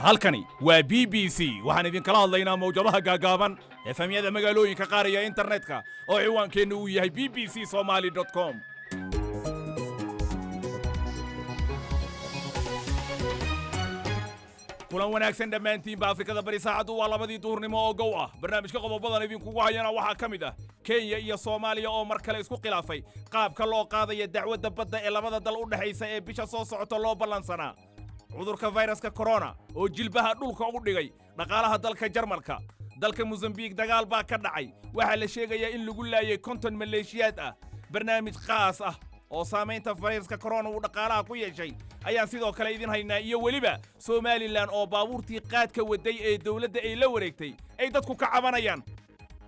halkani waa BBC waxaan idin kala hadlaynaa mowjadaha gaagaaban efamyada magaalooyinka qaar iyo internetka oo ciwaankeenu uu yahay bbcsomali.com kulan wanaagsan dhammaantiin ba Afrikada bari saacadu waa 2 duhurnimo oo gow ah barnaamijka qodobadan idinkugu hayana waxa kamid ah Kenya iyo Soomaaliya oo mar kale isku khilaafay qaabka loo qaadayo dacwadda badda ee labada dal u dhaxaysa ee bisha soo socota loo balansanaa cudurka viruska corona oo jilbaha dhulka ugu dhigay dhaqaalaha dalka Jarmalka dalka Mozambique dagaal baa ka dhacay waxa la sheegayaa in lagu laayay 50 maleeshiyaad ah barnaamij qaas ah oo saameynta viruska corona uu dhaqaalaha ku yeeshay ayaan sidoo kale idin haynaa iyo waliba Somaliland oo baabuurtii qaadka waday ee dawladda ay la wareegtay ay dadku ka cabanayaan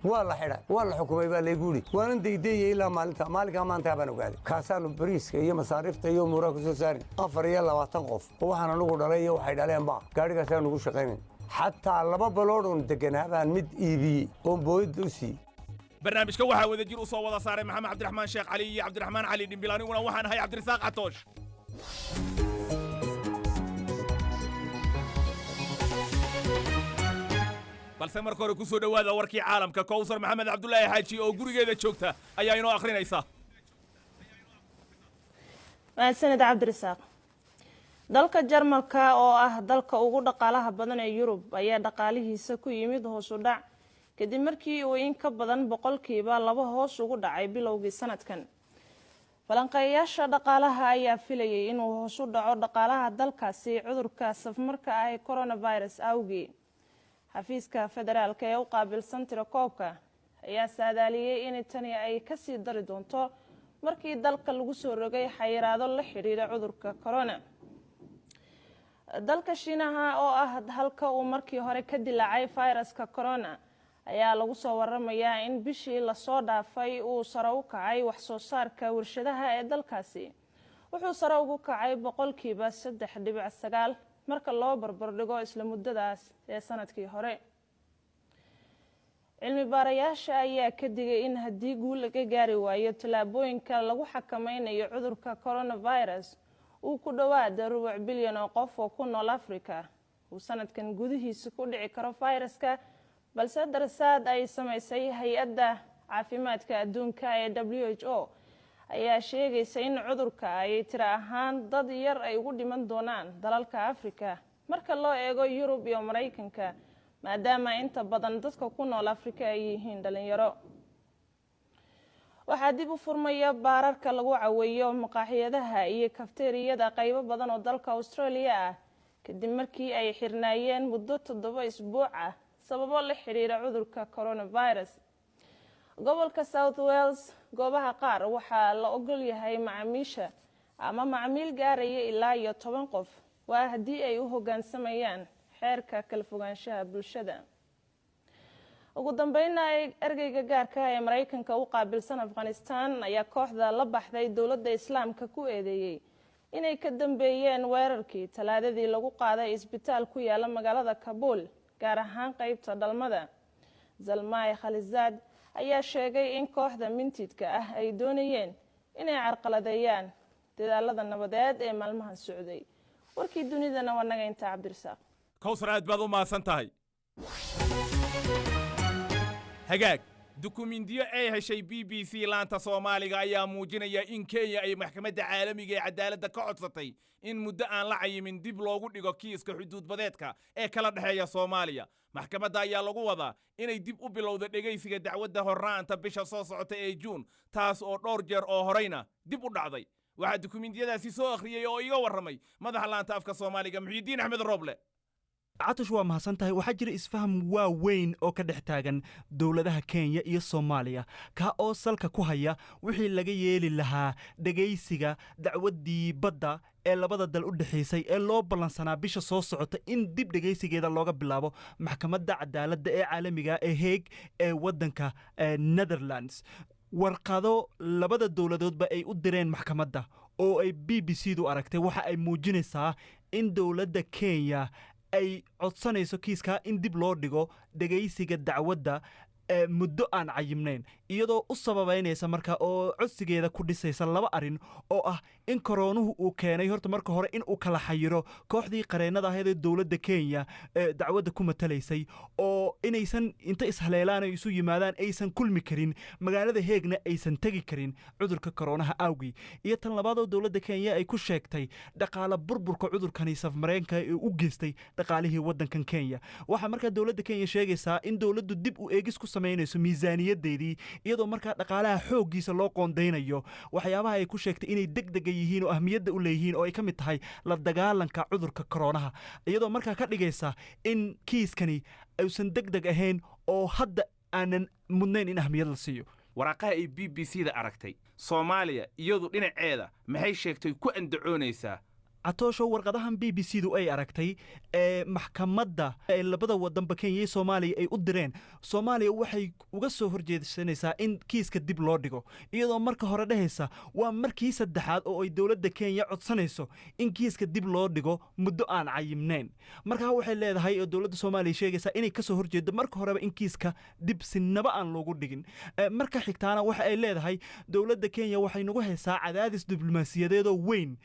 والله حدا والله حكومي بقى يقولي وانا دي إلا مالك ما انت بنو قاعد كاسان بريس هي مصاريف يوم مراكز ساري قفر يلا وتنقف هو احنا نقول عليه وحيد عليهم بعض قاعد كاسان نقول شقيمين حتى لما بلورون دقنا هذا مد اي بي اون بويد دوسي برنامجka waxa wada jir u soo wada saaray Maxamed Cabdiraxmaan Sheekh Cali iyo Cabdiraxmaan Cali Dhimbilaani waxaan hay Cabdirasaaq Catoosh balse marka hore ku soo dhawaada warkii caalamka Kowsar Maxamed Cabdullaahi Xaaji oo gurigeeda joogta ayaa inoo akhrinaysa Sanad Cabdirasaaq dalka Jarmalka oo ah dalka ugu dhaqaalaha badan ee Yurub ayaa dhaqaalihiisa ku yimid hoos u dhac kadib markii uu in ka badan 2% hoos ugu dhacay bilowgii sanadkan falanqeeyaasha dhaqaalaha ayaa filayay inuu hoos u dhaco dhaqaalaha dalkaasi cudurka safmarka ah ee coronavirus awgii xafiiska federaalka ee u qaabilsan tirakoobka ayaa saadaaliyay in tani ay ka sii dari doonto markii dalka lagu soo rogay xayiraado la xiriira cudurka corona dalka Shiinaha oo ah halka uu markii hore ka dilaacay viruska corona ayaa lagu soo waramayaa in bishii la soo dhaafay uu sare u kacay wax soo saarka warshadaha ee dalkaasi wuxuu sare ugu kacay 3.9% marka loo barbardhigo isla muddadaas ee sanadkii hore cilmi baarayaasha ayaa ka digay in haddii guul laga gaari waayo tallaabooyinka lagu xakameynayo cudurka coronavirus uu ku dhawaad 2 bilyan oo qof oo ku nool Afrika uu sanadkan gudihiisa ku dhici karo viruska balse daraasad ay samaysay hay'adda caafimaadka adduunka ee WHO ayaa sheegaysa in cudurka ay tira ahaan dad yar ay ugu dhiman doonaan dalalka Afrika marka loo eego Yurub iyo Mareykanka maadaama inta badan dadka ku nool Afrika ay yihiin dhalinyaro waxaa dib u furmaya baararka lagu caweeyo maqaaxiyadaha iyo kafteeriyada qaybo badan oo dalka Australia ah kadib markii ay xirnaayeen muddo 7 isbuuc ah sababo la xiriira cudurka coronavirus gobolka South Wales goobaha qaar waxaa la ogol yahay macaamiisha ama macaamiil gaaraya ilaa 10 qof waa haddii ay u hoggaansamayaan xeerka kala fogaanshaha bulshada ugu dambeynna ergeyga gaarka ee Mareykanka u qaabilsan Afghanistan ayaa kooxda la baxday dawladda Islaamka ku eedeeyay inay ka dambeeyeen weerarkii talaadadii lagu qaaday isbitaal ku yaala magaalada Kabul gaar ahaan qaybta dhalmada Zalmay Khalizad ayaa sheegay in kooxda mintidka ah ay doonayeen inay carqaladeeyaan dadaalada nabadeed ee maalmahan socday warkii dunidana waa naga inta Cabdirasaaq Kowsar aad baad u maasan tahay hagaag dukumiintiyo ay heshay BBC laanta Soomaaliga ayaa muujinaya in Kenya ay maxkamadda caalamiga ee cadaaladda ka codsatay in muddo aan la cayimin dib loogu dhigo kiiska xuduud badeedka ee kala dhaxeeya Soomaaliya maxkamadda ayaa lagu wadaa inay dib u bilowdo dhageysiga dacwadda horraanta bisha soo socota ee June taas oo dhowr jeer oo horeyna dib u dhacday waxa dukumiintiyadaasi soo akhriyay oo iga warramay madaxa laanta afka Soomaaliga Muxyidiin Axmed Roble catush waa mahadsan tahay waxaa jira isfaham waaweyn oo ka dhex taagan dowladaha Kenya iyo Soomaaliya ka oo salka ku haya wixii laga yeeli lahaa dhageysiga dacwaddii badda ee labada dal u dhaxaysay ee loo balansanaa bisha soo socota in dib dhageysigeeda looga bilaabo maxkamadda cadaaladda ee caalamiga ee Hague ee waddanka Netherlands warqado labada dowladoodba ay u direen maxkamadda oo ay BBC-du aragtay waxa ay muujinaysaa in dowladda Kenya ay codsanayso kiiska in dib loo dhigo dhageysiga dacwadda muddo aan cayimnayn iyadoo u sababaynaysa marka oo codsigeeda ku dhisaysa laba arin oo ah in koroonuhu uu keenay horta marka hore in uu kala xayiro kooxdii qareennada ahayd ee dowladda Kenya dacwadda ku matalaysay oo inaysan inta ishaleelaan ay isu yimaadaan aysan kulmi karin magaalada Hague-na aysan tagi karin cudurka koroonaha awgi iyo tan labaad oo dowladda Kenya ay ku sheegtay dhaqaale burburka cudurkani safmareenka ee u geystay dhaqaalihii waddankan Kenya waxa marka dowladda Kenya sheegaysaa in dowladdu dib u eegis ku sameynayso miisaaniyadeedii iyadoo marka dhaqaalaha xooggiisa loo qoondeynayo waxyaabaha ay ku sheegtay inay degdeg yihiin oo ahmiyadda u leeyihiin oo ay ka mid tahay la dagaalanka cudurka koroonaha iyadoo marka ka dhigaysa in kiiskani aysan degdeg ahayn oo hadda aanan mudnayn in ahmiyad la siiyo waraaqaha ay BBC-da aragtay Soomaaliya iyadu dhinaceeda maxay sheegtay ku andacoonaysaa عطوشو warqadahan BBC-du ay aragtay maxkamadda labada wadanba Kenya iyo Soomaaliya ay u direen Soomaaliya waxay uga soo horjeedsanaysaa in kiiska dib loo dhigo iyadoo marka hore dhahaysa waa markii saddexaad oo ay dowladda Kenya codsanayso in kiiska dib loo dhigo muddo aan cayimnayn marka waxay leedahay oo dowladda Soomaaliya sheegaysa inay ka soo horjeedo marka horeba in kiiska dib sinaba aan loogu dhigin marka xigtaana waxa ay leedahay dowladda Kenya waxay nagu haysaa cadaadis diblomaasiyadeed oo weyn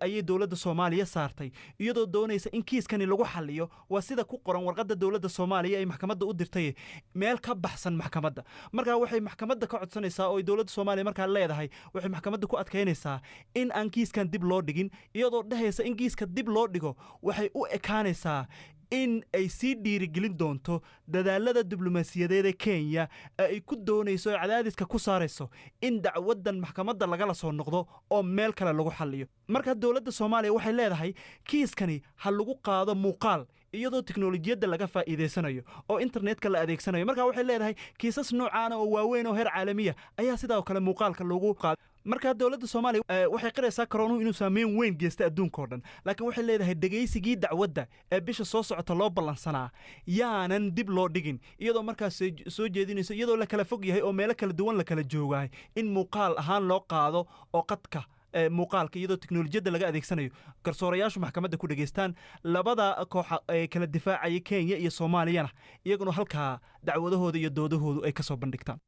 ayay dowladda Soomaaliya saartay iyadoo doonaysa in kiiskani lagu xalliyo waa sida ku qoran warqadda dowladda Soomaaliya ay maxkamadda u dirtay meel ka baxsan maxkamadda marka waxay maxkamadda ka codsanaysaa oo dowladda Soomaaliya marka leedahay waxay maxkamadda ku adkeynaysaa in aan kiiskan dib loo dhigin iyadoo dhahaysa in kiiska dib loo dhigo waxay u ekaanaysaa in ay sii dhiirigelin doonto dadaalada diblomaasiyadeed ee Kenya ay ku doonayso cadaadiska ku saarayso in dacwadan maxkamadda lagala soo noqdo oo meel kale lagu xalliyo marka dowladda Soomaaliya waxay leedahay kiiskani hal lagu qaado muuqaal iyadoo tiknoolajiyada laga faa'iideysanayo oo internetka la adeegsanayo marka waxay leedahay kiisas noocaan oo waaweyn oo heer caalami ah ayaa sidoo kale muuqaalka lagu qaado marka dowladda Soomaaliya waxay qiraysaa koroonuhu inuu saameyn weyn geystay adduunka oo dhan laakiin waxay leedahay dhageysigii dacwadda ee bisha soo socota loo ballansanaa yaanan dib loo dhigin iyadoo markaas soo jeedinayso iyadoo la kala fog yahay oo meelo kala duwan la kala joogaay in muuqaal ahaan loo qaado oo qadka muuqaalka iyadoo tiknoolajiyada laga adeegsanayo garsoorayaashu maxkamadda ku dhageystaan labada koox ee kala difaacaya Kenya iyo Soomaaliyana iyaguna halka dacwadahooda iyo doodahoodu ay ka soo bandhigtaan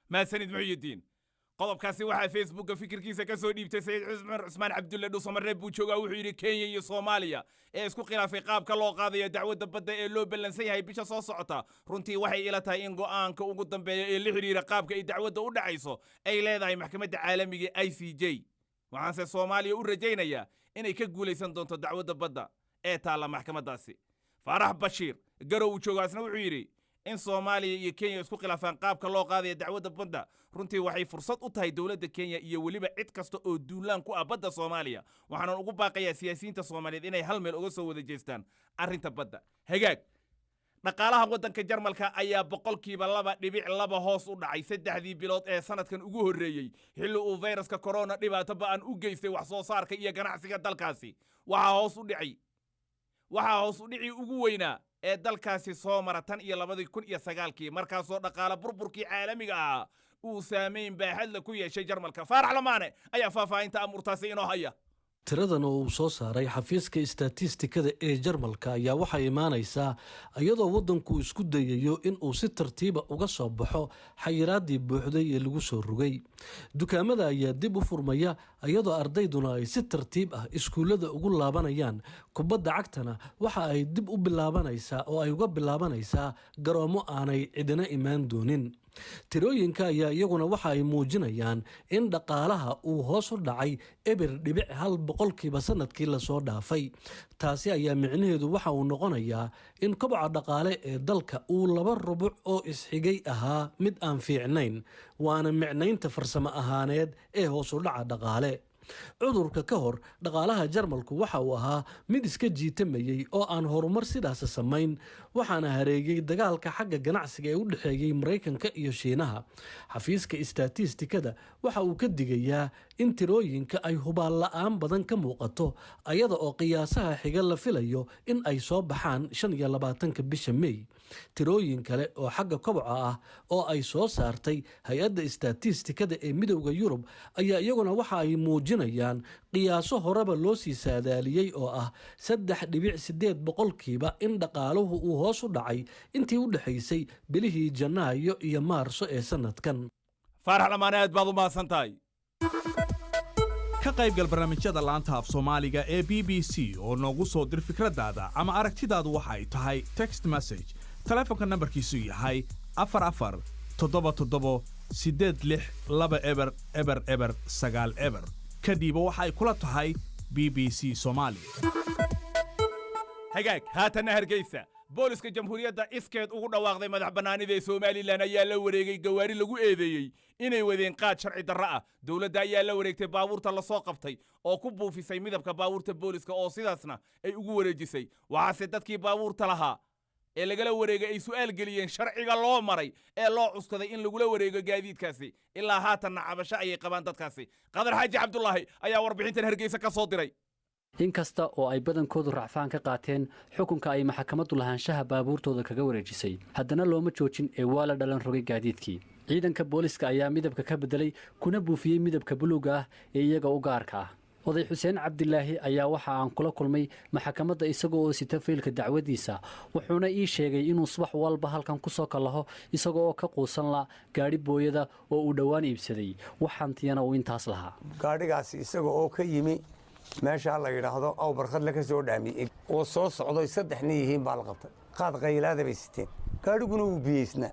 maasanid Muxyidiin qodobkaasi waxa Facebook fikirkiisa ka soo dhiibtay Sayid Cusmaan Cabdulle Dhuusamarreeb buu joogaa wuxuu yiri Kenya iyo Soomaaliya ee isku khilaafay qaabka loo qaadayo dacwadda badda ee loo ballansan yahay bisha soo socota runtii waxay ila tahay in go'aanka ugu dambeeya ee la xiriira qaabka ay dacwadda u dhacayso ay leedahay maxkamadda caalamiga ICJ waxaanse Soomaaliya u rajaynayaa inay ka guulaysan doonto dacwadda badda ee taala maxkamaddaasi Farax Bashiir garow joogaasna wuxuu yiri in Soomaaliya iyo Kenya isku khilaafaan qaabka loo qaadayo dacwadda badda runtii waxay fursad u tahay dowladda Kenya iyo waliba cid kasta oo duulaan ku ah badda Soomaaliya waxaan ugu baaqayaa siyaasiyiinta Soomaaliyeed inay hal meel uga soo wada jeestaan arrinta badda hagaag dhaqaalaha waddanka Jarmalka ayaa 2.2 hoos u dhacay 3 bilood ee sanadkan ugu horeeyay xilli uu fayraska corona dhibaato ba'an u geystay wax soo saarka iyo ganacsiga dalkaasi waxa hoos u dhici ugu weynaa ee dalkaasi soo mara tan iyo 2009 markaasoo dhaqaale burburkii caalamiga ah uu saameyn baaxad la ku yeeshay Jarmalka Faarax Lamaane ayaa faahfaahinta amurtaasi inoo haya tiradan oo uu soo saaray xafiiska istatistikada ee Jarmalka ayaa waxa imaanaysa iyadoo wadanku isku dayayo in uu si tartiib ah uga soo baxo xayiraadii buuxday ee lagu soo rugay dukaamada ayaa dib u furmaya iyadoo ardayduna ay si tartiib ah iskuulada ugu laabanayaan kubadda cagtana waxa ay dib u bilaabanaysaa oo ay uga bilaabanaysaa garoomo aanay cidina imaan doonin tirooyinka ayaa iyaguna waxa ay muujinayaan in dhaqaalaha uu hoos u dhacay eber dhibic 1% sanadkii la soo dhaafay taasi ayaa micnaheedu waxa uu noqonayaa in koboca dhaqaale ee dalka uu 2 rubuc oo isxigay ahaa mid aan fiicnayn waana micnaynta farsamo ahaaneed ee hoos u dhaca dhaqaale cudurka ka hor dhaqaalaha Jarmalku waxa uu ahaa mid iska jiitamayay oo aan horumar sidaas samayn waxaana hareegay dagaalka xagga ganacsiga ee u dhaxeeyay Mareykanka iyo Shiinaha xafiiska istatistikada waxa uu ka digayaa in tirooyinka ay hubaal la'aan badan ka muuqato ayada oo qiyaasaha xiga la filayo in ay soo baxaan 25 bisha May tirooyin kale oo xagga koboca ah oo ay soo saartay hay-adda istaatiistikada ee midowda yurub ayaa iyaguna waxa ay muujinayaan qiyaaso horeba loo sii saadaaliyey oo ah 3.8 boqolkiiba in dhaqaaluhu uu hoos u dhacay intii u dhexaysay bilihii janaayo iyo maarso ee sanadkan. faarax dhammaane aad baad u mahadsan tahay. ka qaybgal barnaamijyada laanta af soomaaliga ee BBC oo noogu soo dir fikradaada ama aragtidaadu waxa ay tahay text message taleefanka nambarkiisu yahay 44 kadib waxa ay kula tahay BBC Soomaali. hagaag haatanna Hargeysa booliska jamhuuriyadda iskeed ugu dhawaaqday madax bannaanida Soomaaliland ayaa la wareegay gawaari lagu eedeeyay inay wadeen qaad sharci darro ah. dawladda ayaa la wareegtay baabuurta la soo qabtay oo ku buufisay midabka baabuurta booliska oo sidaasna ay ugu wareejisay. waxaase dadkii baabuurta lahaa ee lagala wareegay ay su'aal geliyeen sharciga loo maray ee loo cuskaday in lagula wareego gaadiidkaasi. ilaa haatanna cabasho ayay qabaan dadkaasi. qadar xaaji cabdullaahi ayaa warbixintan Hargeysa ka soo diray. inkasta oo ay badankoodu racfaan ka qaateen xukunka ay maxkamaddu lahaanshaha baabuurtooda kaga wareejisay, haddana looma joojin ee waa la dhalan rogay gaadiidkii. ciidanka booliska ayaa midabka ka bedelay kuna buufiyey midabka buluuga ah ee iyaga u gaarka ah. oday xuseen cabdilaahi ayaa waxa aan kula kulmay maxkamadda isagoo oo sita faylka dacwadiisa, wuxuuna ii sheegay inuu subax walba halkan ku soo kalaho isagoo oo ka quusan la gaadhi booyada oo uu dhowaan iibsaday, waxaantiyana uu intaas lahaa. gaadhigaasi isaga oo ka yimi meesha la yidhaahdo aw barkadle ka soo dhaamiyey oo soo socday 3 nin yihiin baa la qabtay. qaad qaylaada bay siteen, gaadhiguna wuu biyeysnaa.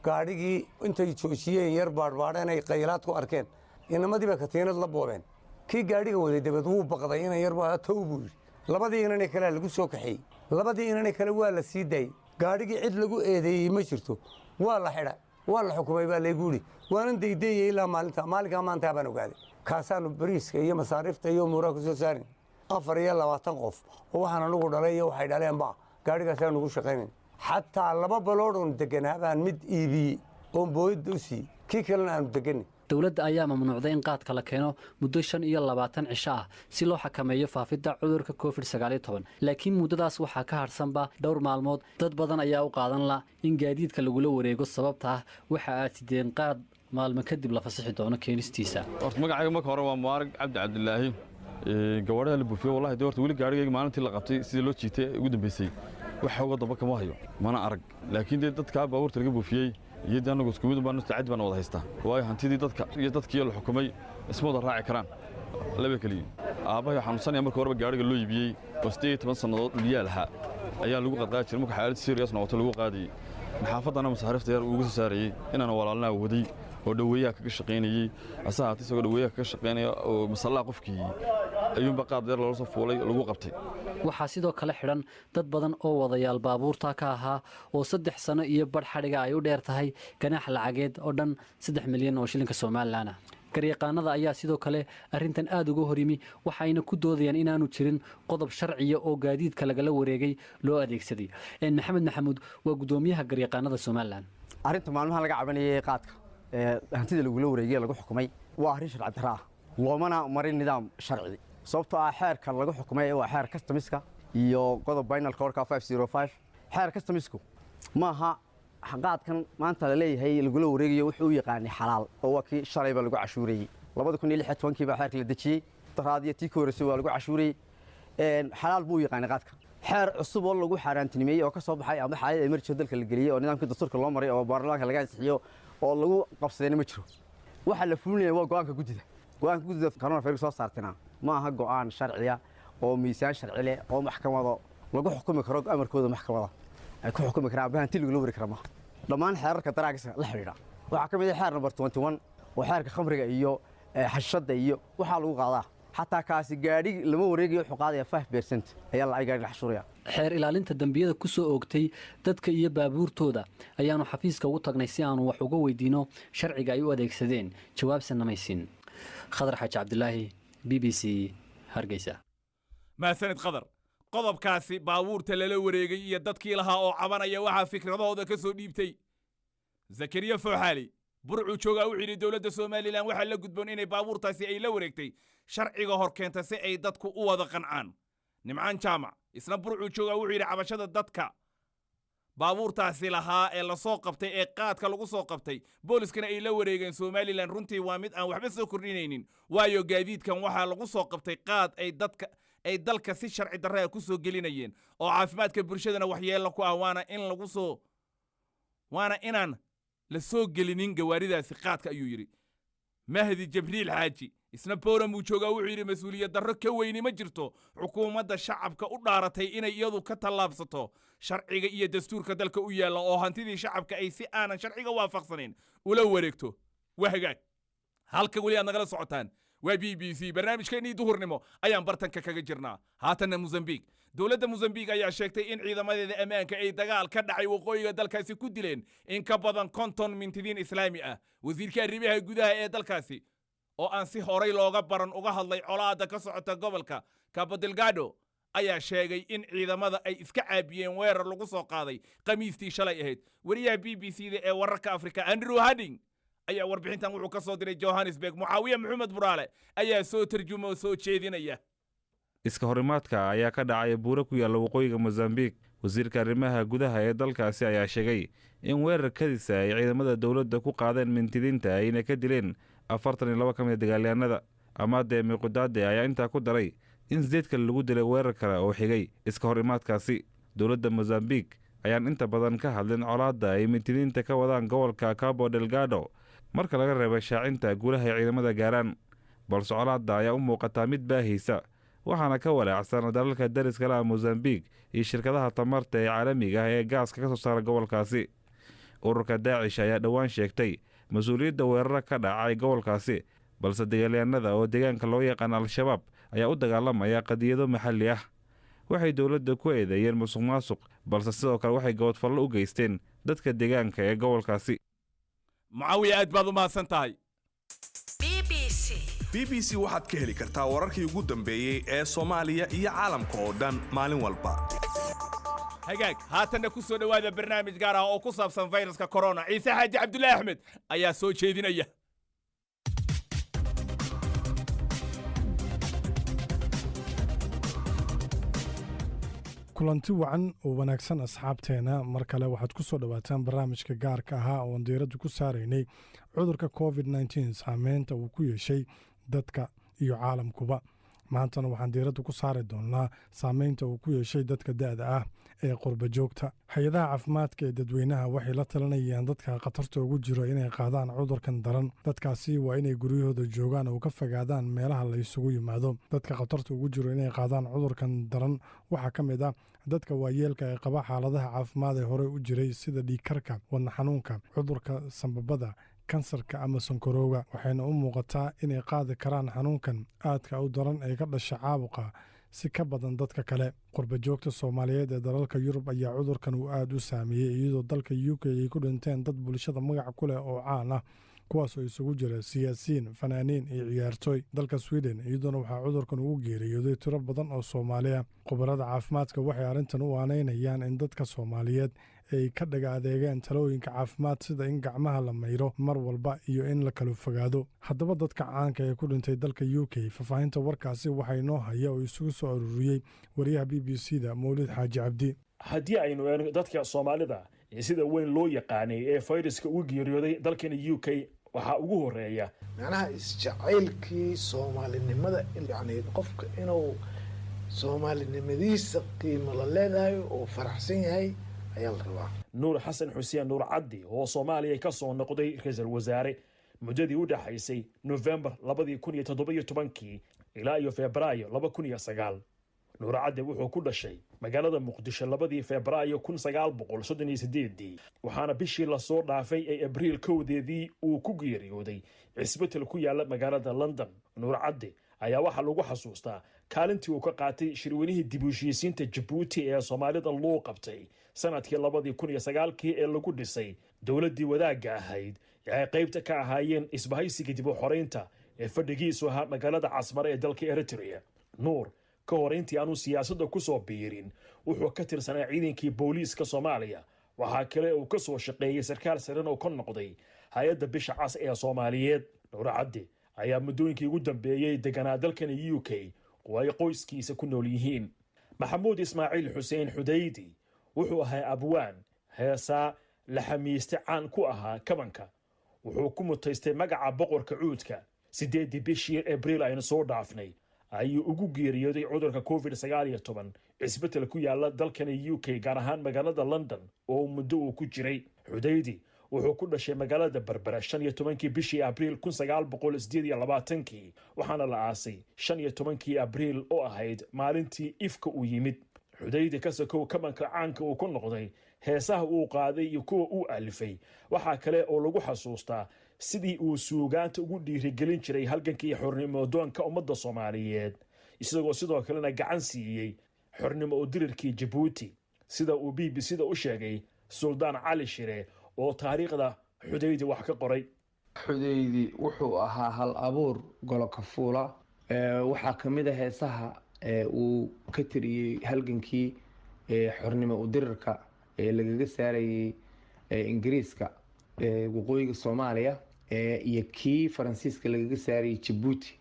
gaadhigii intay joojiyeen yar baadhbaadheen ay qaylaad ku arkeen, inamadiiba katiinad la boobeen. kii gaadhiga waday dabad wuu baqday inay yar baa tow buu yidhi. labadii inanay kale lagu soo kaxeeyey, labadii inanay kale waa la sii daayey. gaadhigii cid lagu eedeeyey ma jirto, waa la xidha, waa la xukumay baa laygu yidhi. waanan daydeeyey ilaa maalinkaa maanta baan ogaaday. kaasaanu bariiska iyo masaariifta iyo umuuraha ku soo saarin 24 qof oo waxaan anugu dhalay iyo waxay dhaleen baa gaadhigaasaan ugu shaqaynayn. xataa 2 baloodhoon deganaa baan mid iibiyey oon booyadda u siiyey, kii kalena aanu deganay. dowladda ayaa mamnuucday in qaadka la keeno muddo 25 cisho ah si loo xakameeyo faafidda cudurka COVID-19, laakiin muddadaas waxaa ka harsanba dhowr maalmood. dad badan ayaa u qaadan la in gaadiidka lagula wareego sababta ah waxa aad sideen qaad maalmo kadib la fasaxi doono keenistiisa. horta magacayga marka hore waa Mubarak Cabdi Cabdilaahi. gawaadha la buufiyo wallahi doorta wali gaarigayga maalintii la qabtay sidii loo jiitay ugu dambeysay wax uga daba kama hayo mana arag. laakiin dadka baabuurta laga buufiyay iyo anagu isku mid baan taacid baan wada haystaa. waayo hantidii dadka iyo dadkii la xukumay isma wada raaci karaan laba kaliya. aabahay xanuunsanaya marka horeba gaariga loo iibiyey 18 sanadood liyaa lahaa ayaa lagu qadqaa jiray. marka xaalad serious noqoto lagu qaadiyay maxaafadana masaariifta yar ugu soo saarayay inaan walaalnaa waday oo dhaweeyaha kaga shaqeynayay. asahaati isagoo dhaweeyaha kaga shaqeynaya oo mas'ala qofkii ayuunba qaad dheer loo soo fuulay lagu qabtay. waxaa sidoo kale xidhan dad badan oo wadayaal baabuurta ka ahaa oo 3 sano iyo badh xadhiga ay u dheer tahay ganaax lacageed oo dhan 3 milyan oo shilinka Soomaaliland. garyaqaanada ayaa sidoo kale arrintan aad uga horimi, waxayna ku doodayaan inaanu jirin qodob sharciya oo gaadiidka lagala wareegay loo adeegsaday. maxamed maxamuud waa gudoomiyaha garyaqaanada Soomaaliland. arrinta maalmaha laga cabanayay qaadka hantida lagula wareegay lagu xukumay waa arrin sharci darro ah, loomana marin nidaam sharci. sababtoo ah xeerka lagu xukumay waa xeer customiska iyo qodob Penal Code 505. xeer customisku maaha qaadkan maanta la leeyahay lagula wareegayo wuxuu u yaqaanay xalaal oo waa kii shalayba lagu cashuurayay. 2016 baa xeerka la dejiyey, taraadiya tii koorasay waa lagu cashuurayay. xalaal buu u yaqaanay qaadka. xeer cusub oo lagu xaaraantinimeeyey oo ka soo baxay ama xaalad emergency dalka la geliyay oo nidaamka dastuurka loo maray oo baarlamaanka laga ansixiyo oo lagu qabsadayna ma jiro. waxa la fulinaya waa go'aanka guddida. go'aanka guddida coronavirus soo saartayna ma aha go'aan sharciya oo miisaan sharci leh oo maxkamado lagu xukumi karo amarkooda maxkamada ay ku xukumi karaan baahanti lagu wareegi karo ma dhammaan xeerarka daraagiska la xiriira. waxa ka mid ah xeer number 21 oo xeerka khamriga iyo xashada iyo waxa lagu qaadaa xataa kaasi gaadhi lama wareegayo wuxuu qaadaya 5% ayaa la ay gaadhi xashuuraya. xeer ilaalinta dambiyada ku soo oogtay dadka iyo baabuurtooda ayaanu xafiiska ugu tagnay si aanu wax uga weydiino sharciga ay u adeegsadeen. jawaabsan namaysin. khadar xaaji cabdilaahi BBC Hargeysa. maasanid qadar. qodobkaasi baabuurta lala wareegay iyo dadkii lahaa oo cabanaya waxaa fikradahooda ka soo dhiibtay Zakariya Fooxaali. burcu jooga u xidhi dawladda Soomaaliland waxaa la gudboon inay baabuurtaasi ay la wareegtay sharciga hor keenta si ay dadku u wada qancaan. nimcaan jaamac isna burcu jooga u xidhi cabashada dadka baabuurtaasi lahaa ee la soo qabtay ee qaadka lagu soo qabtay booliskana ay la wareegeen Somaliland runtii waa mid aan waxba soo kordhinaynin waayo gaadiidkan waxaa lagu soo qabtay qaad ay dalka si sharci darro ah ku soo gelinayeen oo caafimaadka bulshadana waxyeello ku ah waana inaan la soo gelinin gawaaridaasi qaadka ayuu yidhi mahdi jabriil xaaji isna booram uu joogaa wuxuu yidhi mas-uuliyad darro ka weyni ma jirto xukuumadda shacabka u dhaaratay inay iyadu ka tallaabsato sharciga iyo dastuurka dalka u yaalla oo hantidii shacabka ay si aanan sharciga waafaqsanayn ula wareegto waa hagaag halka weli aad nagala socotaan waa BBC barnaamijkeennii duhurnimo ayaan bartanka kaga jirnaa haatanna Mozambique dowladda Mozambique ayaa sheegtay in ciidamadeeda ammaanka ay dagaal ka dhacay waqooyiga dalkaasi ku dileen in ka badan 50 mintidiin islaami ah wasiirka arrimaha gudaha ee dalkaasi oo aan si horay looga baran uga hadlay colaadda ka socota gobolka Cabo Delgado ayaa sheegay in ciidamada ay iska caabiyeen weerar lagu soo qaaday khamiistii shalay ahayd wariyaha BBC-da ee wararka Afrika Andrew Harding ayaa warbixintan wuxuu ka soo diray Johannesburg Muawiya Maxamed Buraale ayaa soo tarjumo soo jeedinaya iska horimaadka ayaa ka dhacay buuro ku yaalla waqooyiga Mozambique wasiirka arrimaha gudaha ee dalkaasi ayaa sheegay in weerar kadis ay ciidamada dawladda ku qaadeen mintidiinta ayna ka dileen 42 ka mid ah dagaalyahanada Amade Miqdaade ayaa intaa ku daray in sideedka lagu dilay weerar kale oo xigay iska horimaadkaasi dawladda Mozambique ayaan inta badan ka hadlin colaadda ay mintidiinta ka wadaan gobolka Cabo Delgado marka laga reebay shaacinta guulaha ciidamada gaaraan balse colaadda ayaa u muuqata mid baahaysa waxaana ka walaacsan dalalka dariska la Mozambique iyo shirkadaha tamarta ee caalamiga ah ee gaaska ka soo saara gobolkaasi ururka Daesh ayaa dhawaan sheegtay mas'uuliyadda weerarka ka dhacay gobolkaasi balse dagaalyahanada oo deegaanka loo yaqaan Al-Shabaab ayaa u dagaalamaya qadiyado maxalli ah waxay dawladda ku eedeeyeen musuqmaasuq balse sidoo kale waxay gobodfallo u geysteen dadka deegaanka ee gobolkaasi Muawiya aad baad u mahadsan tahay BBC waxaad ka heli kartaa wararkii ugu dambeeyay ee Soomaaliya iyo caalamka oo dhan maalin walba hagaag haatanna ku soo dhawaada barnaamij gaar ah oo ku saabsan fayraska corona Ciise Xaaji Cabdullaahi Axmed ayaa soo jeedinaya kulanti wacan oo wanaagsan asxaabteena mar kale waxaad ku soo dhawaataan barnaamijka gaarka ahaa oo diiradda ku saaraynay cudurka COVID-19 saameynta uu ku yeeshay dadka iyo caalamkuba maantana waxaan diiradda ku saari doonaa saameynta uu ku yeeshay dadka da'da ah ee qurba joogta hay-adaha caafimaadka ee dadweynaha waxay la talinayaan dadka khatarta ugu jiro inay qaadaan cudurkan daran dadkaasi waa inay guryahooda joogaan oo ka fogaadaan meelaha la isugu yimaado dadka khatarta ugu jiro inay qaadaan cudurkan daran waxaa ka mid ah dadka waayeelka ee qaba xaaladaha caafimaad ee hore u jiray sida dhiigkarka wadna xanuunka cudurka sambabada kansarka ama sonkorowga waxayna u muuqataa inay qaadi karaan xanuunkan aadka u daran ee ka dhasha caabuqa si ka badan dadka kale qurba joogta Soomaaliyeed ee dalalka Yurub ayaa cudurkan uu aad u saameeyay iyadoo dalka UK ay ku dhinteen dad bulshada magac ku leh oo caan ah kuwaas oo isugu jira siyaasiyiin fanaaniin iyo ciyaartooy dalka Sweden iyadoo waxaa cudurkan ugu geeriyooday tiro badan oo Soomaali ah khubarada caafimaadka waxay arrintan u aaneynayaan in dadka Soomaaliyeed ay ka dhaga adeegeen talooyinka caafimaad sida in gacmaha la mayro mar walba iyo in la kala fogaado haddaba dadka caanka ee ku dhintay dalka UK fafaahinta warkaasi waxay noo haya oo isugu soo ururiyey wariyaha BBC-da Mawlid Xaaji Cabdi haddii aynu eegno dadka Soomaalida sida weyn loo yaqaanay ee fayraska ugu geeriyooday dalkan UK waxaa ugu horeeya macnaha isjacaylkii Soomaalinimada yani qofka inuu Soomaalinimadiisa qiimo la leedahay oo faraxsan yahay nuur xasan xuseen nuur caddi oo Soomaaliya ka soo noqday ra'iisul wasaare muddadii u dhaxaysay November 2017 ilaa iyo Febraayo 2009 nuur caddi wuxuu ku dhashay magaalada Muqdisho 2 Febraayo 1938 waxaana bishii la soo dhaafay ee Abriil 1 uu ku geeriyooday isbitaal ku yaala magaalada London nuur caddi ayaa waxa lagu xasuustaa kaalintii uu ka qaatay shirweynihii dib u heshiisiinta Djibouti ee Soomaalida loo qabtay sanadkii 2009 ee lagu dhisay dawladdii wadaagga ahayd ee qaybta ka ahaayeen isbahaysiga dib u xoreynta ee fadhigiisu ahaa magaalada Casmara ee dalka Eritrea nuur ka hor intii aanu siyaasadda ku soo biirin wuxuu ka tirsanaa ciidankii booliiska Soomaaliya waxaa kale uu ka soo shaqeeyay sarkaal sare oo ka noqday hay'adda bisha cas ee Soomaaliyeed nuur caddi ayaa muddooyinkii ugu dambeeyay deganaa dalkan UK oo ay qoyskiisa ku nool yihiin maxamuud ismaaciil xuseen xudaydi wuxuu ahaa abwaan heesaa la xamiistay caan ku ahaa kabanka wuxuu ku mutaystay magaca boqorka cuudka 8 bishii abriil aynu soo dhaafnay ayuu ugu geeriyooday cudurka covid-19 cisbital ku yaala dalkani UK gaar ahaan magaalada London oo muddo uu ku jiray. Xudaydi wuxuu ku dhashay magaalada Berbera 15 bishii abriil 1928 waxaana la aasay 15 abriil oo ahayd maalintii ifka uu yimid. Xudaydi ka sokow kabanka caanka uu ku noqday heesaha uu qaaday iyo kuwa uu alifay waxaa kale oo lagu xasuustaa sidii uu suugaanta ugu dhiirigelin jiray halgankii xornimo doonka ummadda Soomaaliyeed isagoo sidoo kalena gacan siiyey xornimo u dirirkii Djibouti sida uu BBC-da u sheegay Suldaan Cali Shire oo taariikhda Xudaydi wax ka qoray. Xudaydi wuxuu ahaa hal abuur goloka fuula waxaa ka mid ah heesaha uu ka tiriyey halgankii xornimo u dirirka lagaga saarayay Ingiriiska waqooyiga Soomaaliya iyo kii Faransiiska lagaga saarayay Djibouti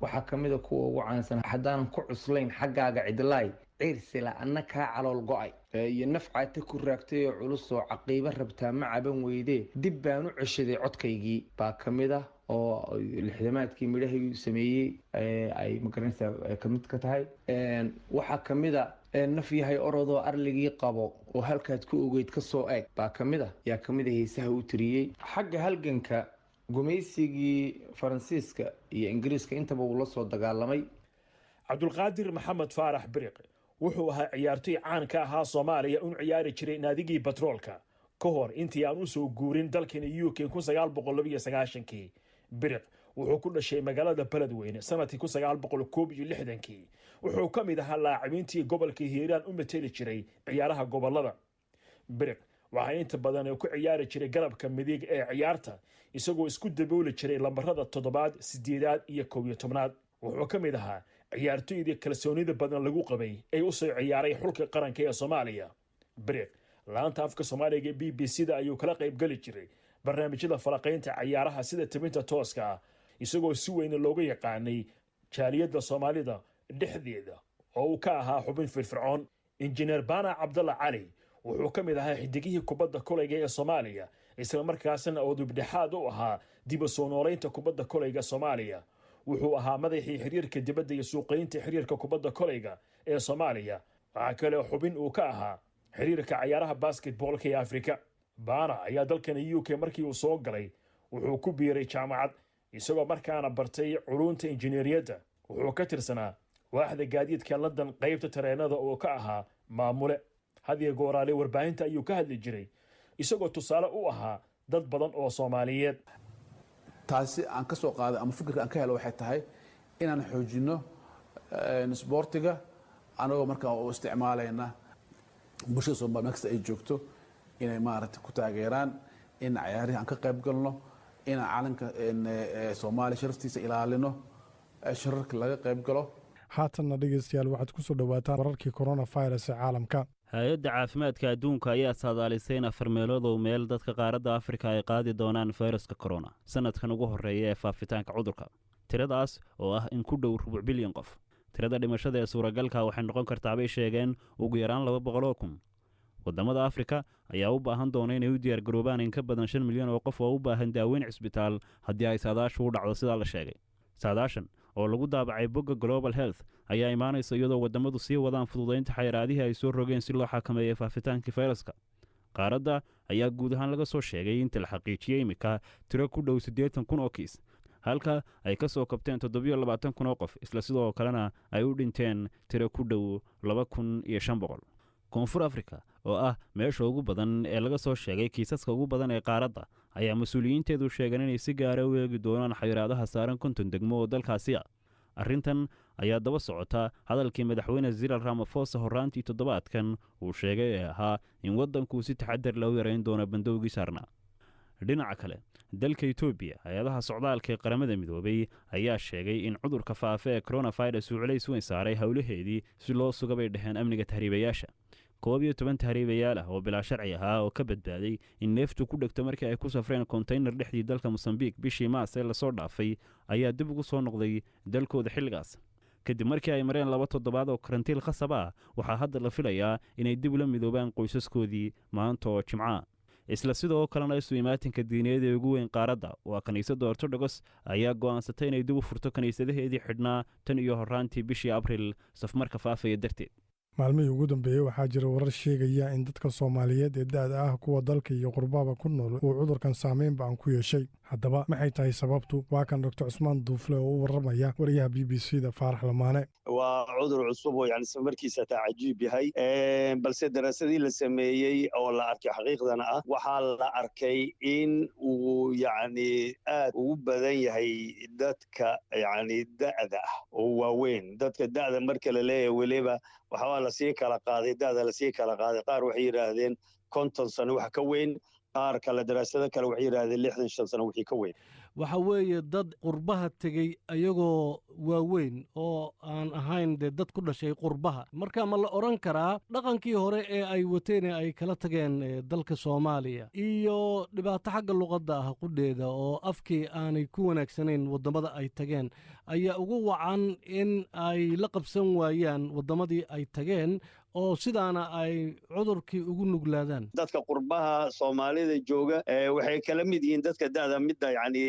waxaa ka mid ah kuwa ugu caansan haddaan ku cuslayn xaggaaga cidlaay ciirsila annaka calool go'ay iyo nafcaata ku raagtay culus oo caqiiba rabtaa ma caban weyde dib baan u ceshaday codkaygii baa ka mid ah oo lixdamaadkii midhahay sameeyey ay magaranaysaa ka mid ka tahay waxaa ka mid ah naf yahay orodoo arligii qabo oo halkaad ku ogeyd ka soo eeg baa ka mid ah yaa ka mid ah heesaha u tiriyey. xagga halganka gumaysigii Faransiiska iyo Ingiriiska intaba uu la soo dagaalamay. Cabdulqaadir Maxamed Faarax Biriq wuxuu ahaa ciyaartoy caan ka ahaa Soomaaliya oo ciyaari jiray naadigii Batroolka ka hor intii aan u soo guurin dalkani UK 1992. Biriq wuxuu ku dhashay magaalada Beledweyne sanadkii 1961 wuxuu ka mid ahaa laacibiintii gobolka Hiiraan u matali jiray ciyaaraha gobolada. Biriq waxa inta badan ku ciyaari jiray garabka midig ee ciyaarta isagoo isku dabooli jiray lambarada 7, 8 iyo 11. wuxuu ka mid ahaa ciyaartoydii kalsoonida badan lagu qabay ay u soo ciyaaray xulka qaranka ee Soomaaliya. Biriq laanta afka Soomaaliga BBC-da ayuu kala qayb gali jiray barnaamijyada falaqaynta ciyaaraha sida tabinta tooska ah isagoo si weyn looga yaqaanay jaaliyadda Soomaalida dhexdeeda oo uu ka ahaa xubin firfircoon. Injineer Bana Cabdalla Cali wuxuu ka mid ahaa xidigihii kubadda kolayga ee Soomaaliya isla markaasna oo dibdhexaad u ahaa dib u soo nooleynta kubadda kolayga Soomaaliya. wuxuu ahaa madaxii xiriirka dibadda iyo suuqaynta xiriirka kubadda kolayga ee Soomaaliya waxa kale xubin uu ka ahaa xiriirka ciyaaraha basketballka ee Afrika. Bana ayaa dalkan UK markii uu soo galay wuxuu ku biiray jaamacad isagoo markaana bartay culunta injineeriyadda wuxuu ka tirsanaa waaxda gaadiidka London qaybta tareenada oo ka ahaa maamule. hadii gooraale warbaahinta ayuu ka hadli jiray isagoo tusaale u ahaa dad badan oo Soomaaliyeed. taasi aan ka soo qaaday ama fikirka aan ka helo waxay tahay inaan xoojino isboortiga anagoo markaa u isticmaalayna bulshada Soomaaliyeed kasta ay joogto inay maaragtay ku taageeraan in ciyaaraha aan ka qayb galno in caalamka Soomaaliya sharaftiisa ilaalino shirarka laga qayb galo. haatanna dhegeystayaal waxaad ku soo dhawaataan wararkii coronavirus ee caalamka. hay-adda caafimaadka adduunka ayaa saadaalisay in 4 meelood oo meel dadka qaaradda Afrika ay qaadi doonaan fayraska corona sanadkan ugu horeeya ee faafitaanka cudurka. tiradaas oo ah in ku dhow 4 bilyan qof. tirada dhimashada ee suuragalka waxay noqon kartaa bay sheegeen ugu yaraan 200,000. wadamada Afrika ayaa u baahan doona inay u diyaar garoobaan in ka badan 5 milyan oo qof oo u baahan daaweyn cisbitaal haddii ay saadaashu u dhacdo sida la sheegay. saadaashan oo lagu daabacay bogga Global Health ayaa imaanaysa iyadoo wadamadu sii wadaan fududeynta xayiraadihii ay soo rogeen si loo xakameeyo faafitaanka fayraska. qaaradda ayaa guud ahaan laga soo sheegay inta la xaqiijiyay imika tiro ku dhow 80,000 oo kiis halka ay ka soo kabteen 27,000 oo qof isla sidoo kalena ay u dhinteen tiro ku dhow 2,500. koonfur Afrika oo ah meesha ugu badan ee laga soo sheegay kiisaska ugu badan ee qaaradda ayaa mas'uuliyiinteedu sheegeen inay si gaar ah u eegi doonaan xayiraadaha saaran 50 degmo oo dalkaasi ah. arrintan ayaa daba socota hadalkii madaxweyne Cyril Ramaphosa horaantii toddobaadkan uu sheegay ee ahaa in waddanku si taxadar leh u yareyn doono bandowgii saarnaa. dhinaca kale dalka Itoobiya hay'adaha socdaalka ee qaramada midoobay ayaa sheegay in cudurka faafa ee coronavirus uu culays weyn saaray hawlaheedii si loo sugabay dhaheen amniga tahriibayaasha. 12 tahriibayaal ah oo bilaa sharci ahaa oo ka badbaaday in neeftu ku dhagto markii ay ku safreen container dhexdii dalka Mozambique bishii Maas ee la soo dhaafay ayaa dib ugu soo noqday dalkooda xilligaas. kadib markii ay mareen 2 toddobaad oo karantiil khasab ah waxaa hadda la filayaa inay dib ula midoobaan qoysaskoodii maanta oo Jimcaha. isla sidoo kalena isu imaatinka diineed ee ugu weyn qaaradda waa kaniisadda Orthodox ayaa go'aansatay inay dib u furto kaniisadaheedii xidhnaa tan iyo horaantii bishii Abriil safmarka faafaya darteed. maalmihii ugu dambeeyey waxaa jira warar sheegaya in dadka Soomaaliyeed ee da'da ah kuwa dalka iyo qurbaba ku nool uu cudurkan saameyn ba'an ku yeeshay. haddaba maxay tahay sababtu? waa kan Dr. Cusmaan Duufle oo u warramaya wariyaha BBC-da Faarax Lamaane. waa cudur cusub oo yani safarkiisa taa cajiib yahay balse daraasadii la sameeyey oo la arkay xaqiiqdana ah waxaa la arkay in uu yani aad ugu badan yahay dadka yani da'da ah oo waaweyn. dadka da'da marka la leeyahay weliba waxaa la sii kala qaaday da'da la sii kala qaaday. qaar waxay yiraahdeen 50 sano wax ka weyn, qaar kale daraasado kale waxay yiraahdeen 65 sano wixii ka weyn. waxa weeye dad qurbaha tegey ayagoo waaweyn oo aan ahayn dee dad ku dhashay qurbaha. marka ma la odhan karaa dhaqankii hore ee ay wateen ee ay kala tageen dalka Soomaaliya iyo dhibaato xagga luqadda ah qudheeda oo afkii aanay ku wanaagsanayn waddamada ay tageen ayaa ugu wacan in ay la qabsan waayaan waddamadii ay tageen oo sidaana ay cudurkii ugu nuglaadaan. dadka qurbaha Soomaalida jooga waxay kala mid yihiin dadka da'da midda yani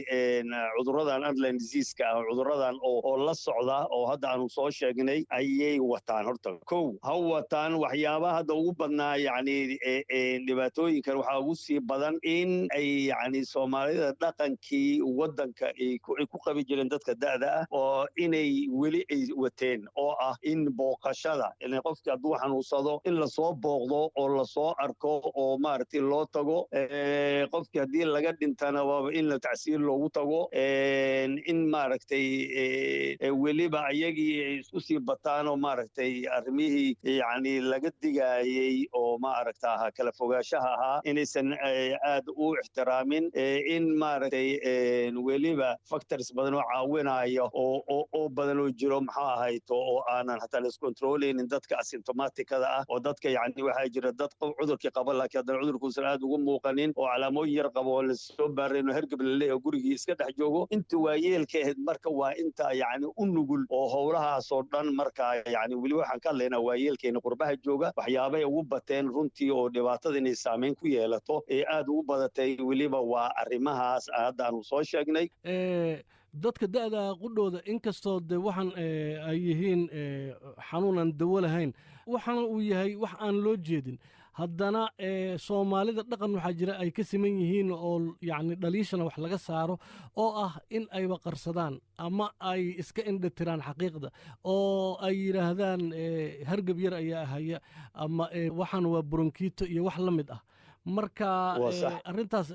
cuduradan underlying disease-ka ah cuduradan oo la socda oo hadda aanu soo sheegnay ayay wataan. horta kow ha wataan waxyaabaha hadda ugu badnaa yani dhibaatooyinkan waxaa ugu sii badan in ay yani Soomaalida dhaqankii waddanka ay ku qabi jireen dadka da'da ah oo inay weli ay wateen oo ah in booqashada in qofkii hadduu xanuunsado in la soo booqdo oo la soo arko oo maaragtay loo tago qofkii haddii laga dhintana waaba in la tacsiir loogu tago in maaragtay weliba ayagii ay isku sii bataan oo maaragtay arrimihii yani laga digaayey oo maaragta ahaa kala fogaanshaha ahaa inaysan aad u ixtiraamin in maaragtay weliba factors badan oo caawinaya oo badan oo jiro maxaa ahayto oo aanan hataa la iscontroleynin dadka asymptomaticada ah oo dadka yani waxaa jira dad cudurkii qaba laakiin haddana cudurkuusan aad ugu muuqanin oo calaamooyin yar qabo oo lasoo baareen oo hergeb la leeyahay gurigii iska dhex joogo inta waayeelka ahayd marka waa inta yani u nugul oo howlahaasoo dhan marka yani weli waxaan ka hadlaynaa waayeelkeena qurbaha jooga waxyaabay ugu bateen runtii oo dhibaatada inay saameyn ku yeelato ee aad ugu badatay weliba waa arrimahaas hadda aanu soo sheegnay. dadka da'da qudhooda inkastoo de waxaan ay yihiin xanuunan dawo lahayn waxaana uu yahay wax aan loo jeedin haddana Soomaalida dhaqan waxaa jira ay ka siman yihiin oo yani dhaliishana wax laga saaro oo ah in ayba qarsadaan ama ay iska indhatiraan xaqiiqda oo ay yidhaahdaan hargab yar ayaa haya ama waxaan waa bronkiito iyo wax la mid ah. marka arrintaas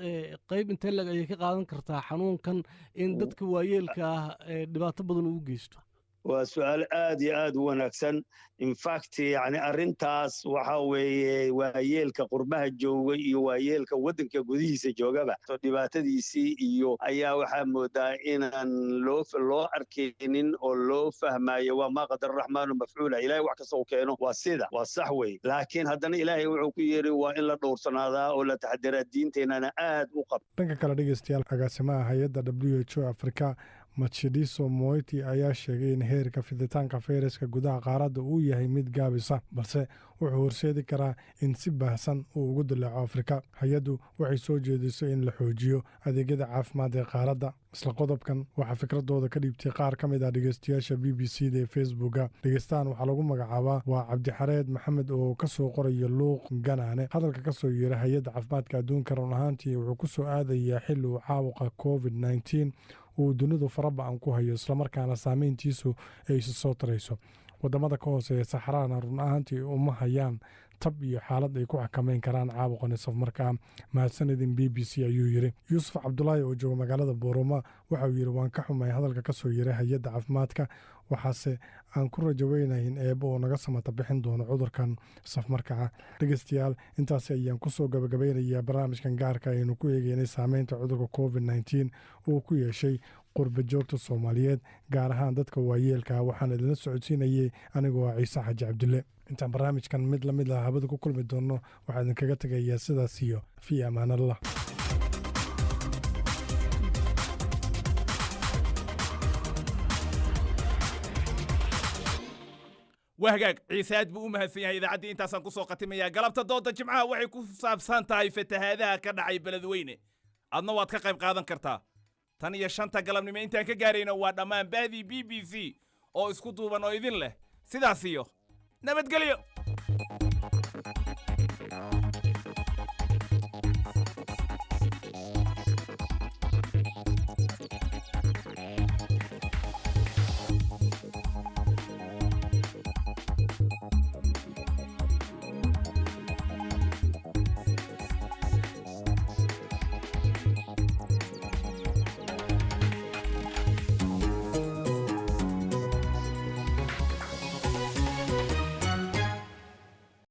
qayb intee lag ayay ka qaadan kartaa xanuunkan in dadka waayeelka ah dhibaato badan uu geysto? waa su'aal aad iyo aad u wanaagsan. in fact yani arrintaas waxa weeye waayeelka qurbaha jooga iyo waayeelka waddanka gudihiisa joogaba dhibaatadiisii iyo ayaa waxaa moodaa inaan loo arkaynin oo loo fahmayo waa maa qadar raxmaanu mafcuula. ilaahay wax kasta uu keeno waa sida waa sax wey laakiin haddana ilaahay wuxuu ku yidhi waa in la dhowrsanaadaa oo la taxadiraa diinteennana aad u qab. dhanka kale dhegeystayaal agaasimaha hay-adda WHO Afrika Matshidiso Moeti ayaa sheegay in heerka fiditaanka fayraska gudaha qaaradda uu yahay mid gaabisa balse wuxuu horseedi karaa in si baahsan uu ugu dilaaco Afrika. hay-addu waxay soo jeedisay in la xoojiyo adeegyada caafimaad ee qaaradda. isla qodobkan waxaa fikradooda ka dhiibtay qaar ka mid ah dhegeystayaasha BBC-da ee Facebooka. dhegeystahan waxaa lagu magacaabaa waa Cabdixareed Maxamed oo ka soo qoraya Luuq Ganaane. hadalka ka soo yeeray hay-adda caafimaadka adduunka run ahaantii wuxuu ku soo aadayaa xilli uu caabuqa COVID-19 uu dunidu faraba'an ku hayo islamarkaana saameyntiisu ay isu soo tarayso. waddamada ka hooseeya saxaraana run ahaantii uma hayaan tab iyo xaalad ay ku xakameyn karaan caabuqani safmarkaa. mahadsanidin BBC ayuu yidhi. yuusuf cabdulaahi oo jooga magaalada Booroma waxa uu yidhi waan ka xumay hadalka ka soo yeeray hay-adda caafimaadka waxaase aan ku rajaweynayn eebbo oo naga samata bixin doono cudurkan safmarkaa. dhegeystayaal intaasi ayaan kusoo gabagabeynayaa barnaamijkan gaarka aynu ku eegeynay saameynta cudurka COVID-19 uu ku yeeshay qurba joogta Soomaaliyeed gaar ahaan dadka waayeelka waxaan idinla socodsiinayay anigoo ah Ciise Xaaji Cabdulle. intaan barnaamijkan mid la mid ah habada ku kulmi doono waxaa idinkaga tegayaa sidaas iyo fii amaanallah. wahagaag ciise aad buu u mahadsan yahay idaacaddii intaasaan ku soo khatimayaa galabta dooda jimcaha waxay ku saabsan tahay fatahaadaha ka dhacay beledweyne adna waad ka qayb qaadan kartaa tan iyo 5 galabnimo intaan ka gaarayno waa dhammaan baadii BBC oo isku duuban oo idin leh sidaas iyo nabadgelyo